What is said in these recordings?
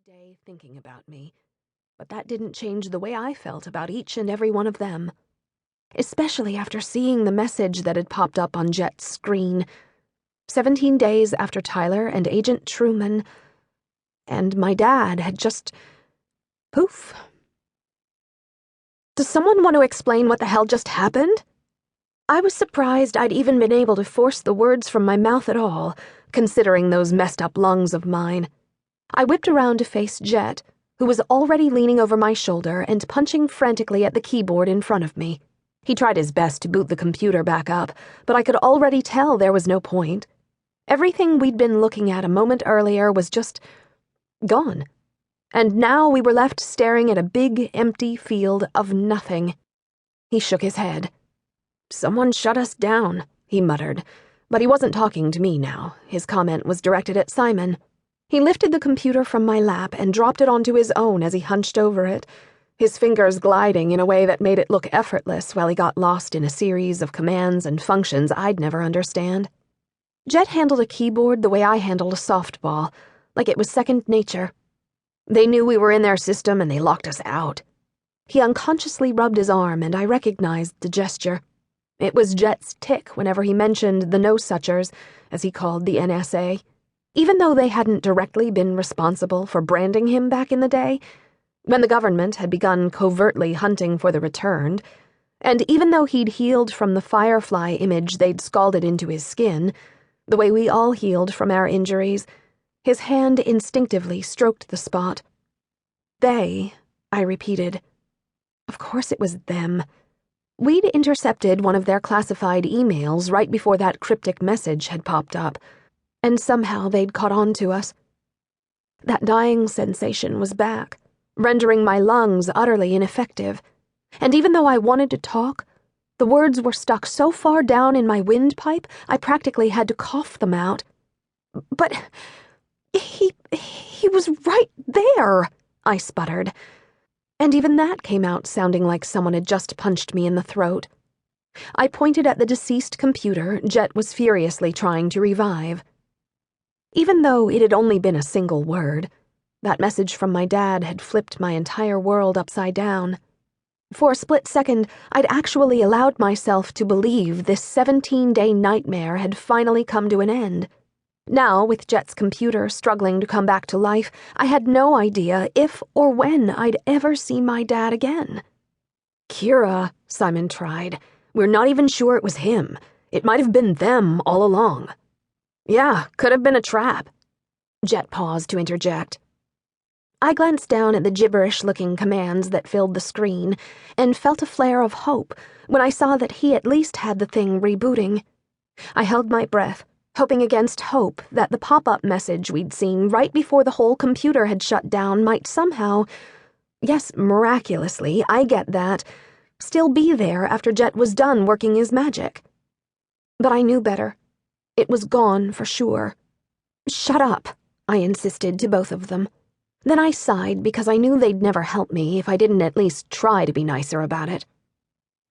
day thinking about me, but that didn't change the way I felt about each and every one of them, especially after seeing the message that had popped up on Jet's screen 17 days after Tyler and Agent Truman and my dad had just poof. Does someone want to explain what the hell just happened? I was surprised I'd even been able to force the words from my mouth at all, considering those messed up lungs of mine. I whipped around to face Jet, who was already leaning over my shoulder and punching frantically at the keyboard in front of me. He tried his best to boot the computer back up, but I could already tell there was no point. Everything we'd been looking at a moment earlier was just gone. And now we were left staring at a big, empty field of nothing. He shook his head. "Someone shut us down," he muttered, but he wasn't talking to me now. His comment was directed at Simon. He lifted the computer from my lap and dropped it onto his own as he hunched over it, his fingers gliding in a way that made it look effortless while he got lost in a series of commands and functions I'd never understand. Jet handled a keyboard the way I handled a softball, like it was second nature. They knew we were in their system and they locked us out. He unconsciously rubbed his arm and I recognized the gesture. It was Jet's tic whenever he mentioned the no-suchers, as he called the NSA. Even though they hadn't directly been responsible for branding him back in the day, when the government had begun covertly hunting for the returned, and even though he'd healed from the firefly image they'd scalded into his skin, the way we all healed from our injuries, his hand instinctively stroked the spot. They, I repeated. Of course it was them. We'd intercepted one of their classified emails right before that cryptic message had popped up, and somehow they'd caught on to us. That dying sensation was back, rendering my lungs utterly ineffective, and even though I wanted to talk, the words were stuck so far down in my windpipe I practically had to cough them out. But he was right there, I sputtered. And even that came out sounding like someone had just punched me in the throat. I pointed at the deceased computer Jet was furiously trying to revive. Even though it had only been a single word, that message from my dad had flipped my entire world upside down. For a split second, I'd actually allowed myself to believe this 17-day nightmare had finally come to an end. Now, with Jet's computer struggling to come back to life, I had no idea if or when I'd ever see my dad again. "Kyra," Simon tried. "We're not even sure it was him. It might have been them all along." "Yeah, could have been a trap." Jet paused to interject. I glanced down at the gibberish-looking commands that filled the screen and felt a flare of hope when I saw that he at least had the thing rebooting. I held my breath, hoping against hope that the pop-up message we'd seen right before the whole computer had shut down might somehow, yes, miraculously, I get that, still be there after Jet was done working his magic. But I knew better. It was gone for sure. "Shut up," I insisted to both of them. Then I sighed because I knew they'd never help me if I didn't at least try to be nicer about it.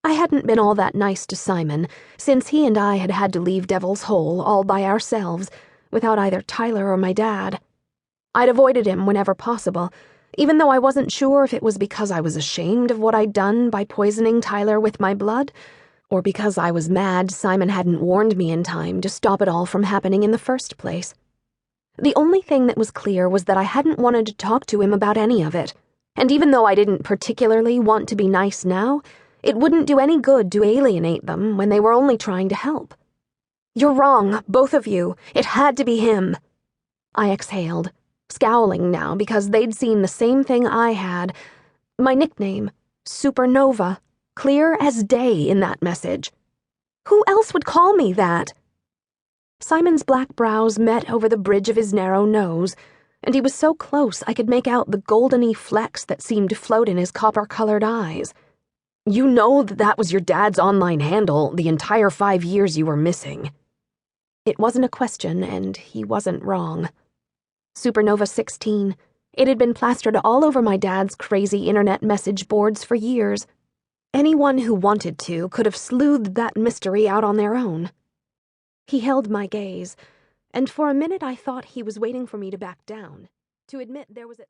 I hadn't been all that nice to Simon since he and I had had to leave Devil's Hole all by ourselves without either Tyler or my dad. I'd avoided him whenever possible, even though I wasn't sure if it was because I was ashamed of what I'd done by poisoning Tyler with my blood, or because I was mad Simon hadn't warned me in time to stop it all from happening in the first place. The only thing that was clear was that I hadn't wanted to talk to him about any of it, and even though I didn't particularly want to be nice now, it wouldn't do any good to alienate them when they were only trying to help. "You're wrong, both of you. It had to be him." I exhaled, scowling now because they'd seen the same thing I had. My nickname, Supernova, clear as day in that message. Who else would call me that? Simon's black brows met over the bridge of his narrow nose, and he was so close I could make out the goldeny flecks that seemed to float in his copper-colored eyes. "You know that was your dad's online handle the entire 5 years you were missing." It wasn't a question, and he wasn't wrong. Supernova 16. It had been plastered all over my dad's crazy internet message boards for years. Anyone who wanted to could have sleuthed that mystery out on their own. He held my gaze, and for a minute I thought he was waiting for me to back down, to admit there was at